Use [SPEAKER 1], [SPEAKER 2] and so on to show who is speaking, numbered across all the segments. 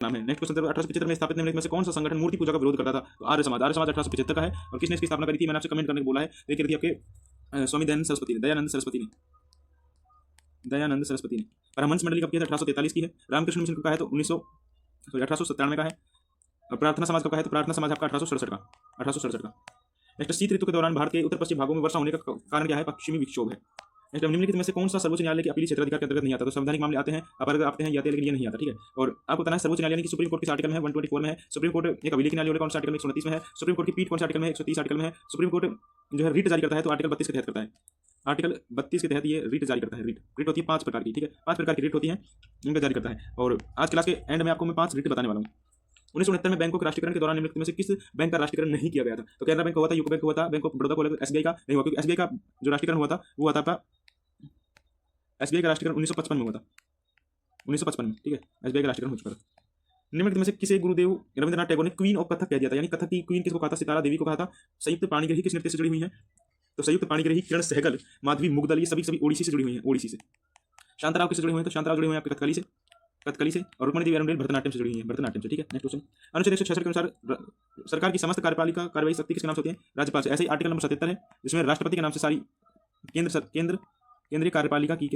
[SPEAKER 1] नाम है। Next question 1875 में स्थापित निम्नलिखित में से कौन सा संगठन मूर्ति पूजा का विरोध करता था? तो आर्य समाज। आर्य समाज 1875 का है। और किसने इसकी स्थापना करी थी? मैंने आपसे कमेंट करने को बोला है। देखिए थी आपके स्वामी दयानंद सरस्वती ने। दयानंद सरस्वती ने। परमहंस मंडली कब की है? 1843 की है। रामकृष्ण मिशन का है तो 1897 का है। और प्रार्थना समाज का है तो प्रार्थना समाज आपका 1867 का। नेक्स्ट, शीत ऋतु के दौरान भारत के उत्तर पश्चिम भागों में वर्षा होने का कारण क्या है? पश्चिमी विक्षोभ है। नेक्स्ट, निम्नलिखित में से कौन सा सर्वोच्च न्यायालय के अपीली क्षेत्राधिकार के अंतर्गत नहीं आता? तो संवैधानिक मामले आते हैं, अपर आते हैं, लेकिन ये नहीं आता, ठीक है। और आपको बताना है सर्वोच्च न्यायालय की सुप्रीम कोर्ट किस आर्टिकल में है? 124 में है। सुप्रीम कोर्ट एक अभिलेख न्यायालय कौन सा आर्टिकल में? 129 में है। सुप्रीम कोर्ट की पीठ कौन सा आर्टिकल में? 130 आर्टिकल में है। सुप्रीम कोर्ट जो है रीट जारी करता है तो आर्टिकल 32 के तहत करता है। आर्टिकल 32 के तहत ये रीट जारी करता है। रीट होती है 5 प्रकार की, ठीक है। 5 प्रकार की रीट होती है, इनका जारी करता है। और आज क्लास के एंड में आपको मैं 5 रीट बताने वाला हूँ। 1969 में बैंकों के राष्ट्रीयकरण के दौरान निम्नलिखित में से किस बैंक का राष्ट्रीयकरण नहीं किया गया था? तो कैनरा बैंक हुआ था, यूको बैंक हुआ था, बैंक ऑफ बड़ौदा को एसबीआई का नहीं हुआ, क्योंकि एसबीआई का जो राष्ट्रीयकरण हुआ था वो हुआ था आपका, एसबीआई का राष्ट्रीयकरण 1955 में हुआ था। 1955 में, ठीक है, एसबीआई का राष्ट्रीयकरण हो चुका था। निम्नलिखित में से किसे गुरुदेव रविंद्रनाथ टैगोर ने क्वीन ऑफ कथक कह दिया था? यानी कथक की क्वीन किसको कहा था? सितारा देवी को कहा था। संयुक्त पाणिग्रही किस नृत्य से जुड़ी हुई है? तो संयुक्त पाणिग्रही किरण सहगल, माधवी मुगदल, ये सभी ओडिसी से जुड़ी हुई है। ओडिसी से। शांताराव किससे जुड़े हुए हैं? तो शांताराव जुड़े हुए हैं आपके कथकली से। और रुक्मणी देवी अरुणदेव भरतनाट्यम से जुड़ी हुई है, भरतनाट्यम से, ठीक है। नेक्स्ट क्वेश्चन, अनुच्छेद 166 के अनुसार सरकार की समस्त कार्यपालिका कार्यवाही शक्ति किसके नाम से होती है? राज्यपाल से। ऐसे ही आर्टिकल नंबर 77 है जिसमें राष्ट्रपति के नाम से सारी केंद्रीय कार्यपालिका की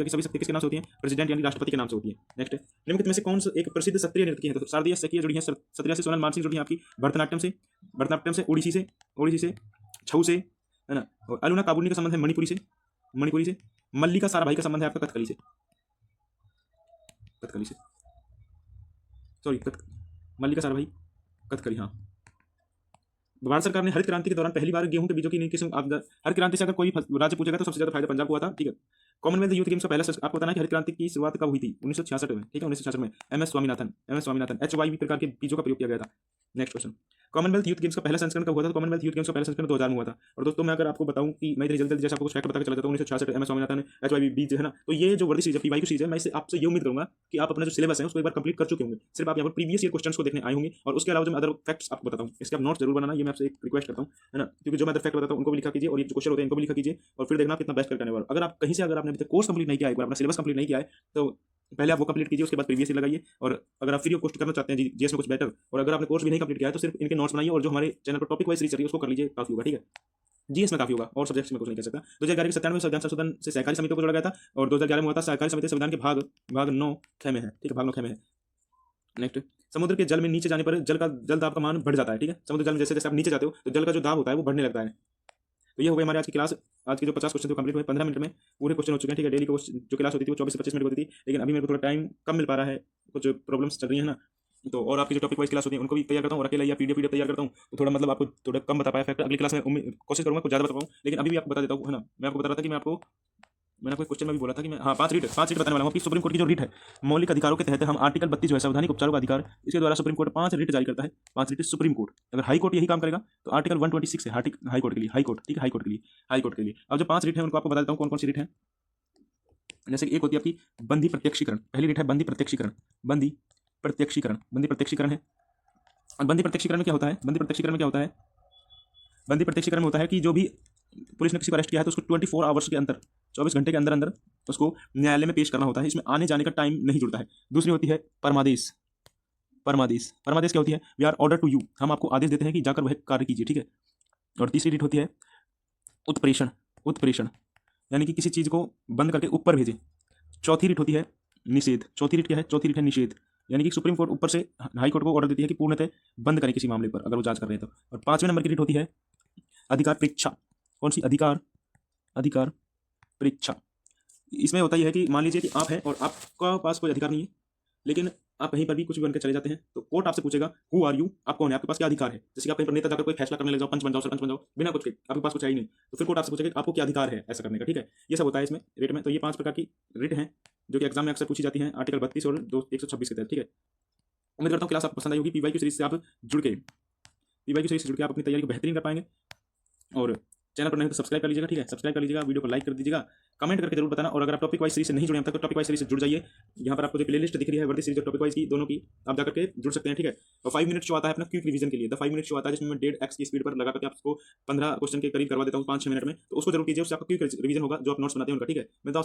[SPEAKER 1] सभी शक्ति किसके नाम से होती है? प्रेसिडेंट यानी राष्ट्रपति के नाम से होती है। नेक्स्ट, निम्नलिखित में से कौन सा एक प्रसिद्ध सत्रिय नृत्य है? तो शारदीय सखियां जुड़ी हैं सत्रिया से, सोनल मानसिंह जुड़ी हैं आपकी भरतनाट्यम से, ओडिसी से, छऊ से, है ना। और अलुना काबुल्नी का संबंध है मणिपुरी से। मल्लिका साराभाई का संबंध है आपका कथकली से, सॉरी मल्लिका साराभाई कथकली, हाँ। भारत सरकार ने हरित क्रांति के दौरान पहली बार गेहूं के बीजों की नीति किस्म हरित क्रांति से अगर कोई राज्य पूछेगा तो सबसे ज्यादा फायदा पंजाब को हुआ था, ठीक है। कॉमनवेल्थ यूथ गेम्स का पहला आपको बताना है कि हरित क्रांति की शुरुआत कब हुई थी? 1966 में, ठीक है, 1966 में। एम एस स्वामीनाथन HYV प्रकार के बीजों का प्रयोग किया गया था। Next question, Commonwealth youth games का पहला संस्करण कब हुआ था? तो कॉमनवेल्थ यूथ गेम्स का पहला संस्करण 2000 में हुआ था। और दोस्तों मैं अगर आपको बताऊं कि मैं इधर जल्दी जैसे आपको फैक्ट बता के चला जाता हूं, 1966 एम एस स्वामीनाथन HYV बीज है ना। तो ये जो वर्दी सीरीज है, PYQ सीरीज है, मैं इससे आपसे ये उम्मीद करूंगा कि आप अपना जो सिलेबस है उसको एक बार कंप्लीट कर चुके होंगे। सिर्फ आप यहाँ पर प्रीवियस ईयर क्वेश्चंस को देखने आए होंगे, और उसके अलावा जो मैं अदर फैक्ट्स आपको बताता हूँ इसके आप नोट जरूर बनाना, ये मैं आपसे एक रिक्वेस्ट करता हूँ, है ना। क्योंकि जो मैं अदर फैक्ट बताता हूँ उनको भी लिखा कीजिए, और ये जो क्वेश्चन होते हैं इनको भी लिखा कीजिए, और फिर देखना आप कितना बेस्ट करने वाले। अगर आप कहीं से अगर आपने अभी तक कोर्स कंप्लीट नहीं किया है, अपना सिलेबस कंप्लीट नहीं किया है, तो पहले आप वो कंप्लीट कीजिए, उसके बाद प्रीवियस ईयर लगाइए। और अगर आप फ्री ऑफ कॉस्ट करना चाहते हैं जीएस में कुछ बेटर, और अगर आपने कोर्स भी नहीं कंप्लीट किया है तो सिर्फ इनके नोट्स बनाइए, और जो हमारे चैनल पर टॉपिक वाइज सीरीज चल रही है उसको कर लीजिए, काफी होगा, ठीक है। जीएस में काफी होगा, और सब्जेक्ट्स में कुछ नहीं कर सकता। 2011 के 97 संविधान संशोधन से सहकारी समितियों को जोड़ा गया था, और 2011 में हुआ था सहकारी समिति संविधान के भाग 9 में है, ठीक है, भाग 9 में है। नेक्स्ट, समुद्र के जल में नीचे जाने पर जल दाब का मान बढ़ जाता है, ठीक है। समुद्र जल में जैसे जैसे आप नीचे जाते हो तो जल का जो दाब होता है वो बढ़ने लगता है। तो ये हो गई हमारी आज की क्लास। आज के जो 50 क्वेश्चन कंप्लीट हुए 15 मिनट में पूरे क्वेश्चन हो चुके हैं, ठीक है। डेली जो क्लास होती थी वो 24 से 25 मिनट होती थी, लेकिन अभी मेरे को थोड़ा टाइम कम मिल पा रहा है, कुछ प्रॉब्लम्स चल रही है ना। तो और आपकी जो टॉपिक वाइज क्लास होती है उनको भी तैयार करता हूँ, और अकेला या पीडीएफ तैयार करता हूँ, तो थोड़ा मतलब आपको थोड़ा कम बता पाया फैक्ट। अगली क्लास में कोशिश करूँगा कुछ ज़्यादा बता पाऊँ, लेकिन अभी भी आपको बता देता हूँ, है ना। मैं आपको बता रहा था कि मैंने आपको क्वेश्चन में भी बोला था कि मैं 5 रीट बताने वाला हूँ कि सुप्रीम कोर्ट की जो रीट है मौलिक अधिकारों के तहत हम आर्टिकल 32 जो है संवैधानिक उपचारों का अधिकार, इसके द्वारा सुप्रीम कोर्ट 5 रीट जारी करता है। 5 रीट सुप्रीम कोर्ट, अगर हाई कोर्ट यही काम करेगा तो आर्टिकल 126 है हाई कोर्ट के लिए, ठीक है, हाई कोर्ट के लिए। अब जो 5 रीट है उनको आपको बता देता हूँ कौन कौन सी रीट है। जैसे कि एक होती है आपकी बंदी प्रत्यक्षीकरण, पहली रीट है बंदी प्रत्यक्षीकरण है। बंदी प्रत्यक्षीकरण में क्या होता है? बंदी प्रत्यक्षीकरण में होता है कि जो भी पुलिस ने किसी को अरेस्ट किया है तो उसको 24 आवर्स के अंदर, 24 घंटे के अंदर अंदर उसको न्यायालय में पेश करना होता है। इसमें आने जाने का टाइम नहीं जुड़ता है। दूसरी होती है परमादेश क्या होती है? We are order to you, हम आपको आदेश देते हैं कि जाकर वह कार्य कीजिए, ठीक है। और तीसरी रीट होती है उत्प्रेषण, यानी कि किसी चीज़ को बंद करके ऊपर भेजें। चौथी रीट होती है निषेध। चौथी रीट है निषेध, यानी कि सुप्रीम कोर्ट ऊपर से हाई कोर्ट को ऑर्डर देती है कि पूर्णतः बंद करें किसी मामले पर अगर वो जांच कर रहे हैं तो। और 5वें नंबर की रीट होती है अधिकार परीक्षा। कौन सी? अधिकार परीक्षा। इसमें होता यह है कि मान लीजिए कि आप हैं और आपका पास कोई अधिकार नहीं है, लेकिन आप कहीं पर भी कुछ भी बनकर चले जाते हैं, तो कोर्ट आपसे पूछेगा हु आर यू, आप कौन है, आपके पास क्या अधिकार है। जैसे कि आप कहीं पर नेता जाकर कोई फैसला करने लग जाओ, पंच बन जाओ बिना कुछ के, आपके पास कुछ है ही नहीं, तो फिर कोर्ट आपसे पूछेगा आपको क्या अधिकार है ऐसा करने का, ठीक है। ये सब होता है इसमें रेट में। तो ये 5 प्रकार की रेट हैं जो कि एग्जाम में अक्सर पूछी जाती हैं, आर्टिकल 32 और 126 के तहत, ठीक है। उम्मीद करता हूँ क्लास आपको पसंद आई होगी। PYQ सीरीज से आप जुड़ के आप अपनी तैयारी को बेहतरीन कर पाएंगे। और चैनल पर नहीं तो सब्सक्राइब कर लीजिएगा, ठीक है, सब्सक्राइब कर लीजिएगा, वीडियो को लाइक कर दीजिएगा, कमेंट करके जरूर बताना। और अगर आप टॉपिक वाइज सीरीज से नहीं जुड़े हैं तक तो टॉपिक वाइज सीरीज से जुड़ जाइए। यहाँ पर आपको जो प्लेलिस्ट दिख रही है वर्दी सीरीज और टॉपिक वाइज की दोनों की, आप जाकर के जुड़ सकते हैं, ठीक है। और 5 मिनट शो आता है अपना क्विक रिवीजन के लिए, द 5 मिनट शो आता है जिसमें मैं 1.5x की स्पीड पर लगा करके आपको 15 क्वेश्चन के करीब करवा देता हूँ 5-6 मिनट में। तो उसको जरूर कीजिए, उससे आपका क्विक रिवीजन होगा जो आप नोट्स बनाते हैं उनका, ठीक है। मिलता है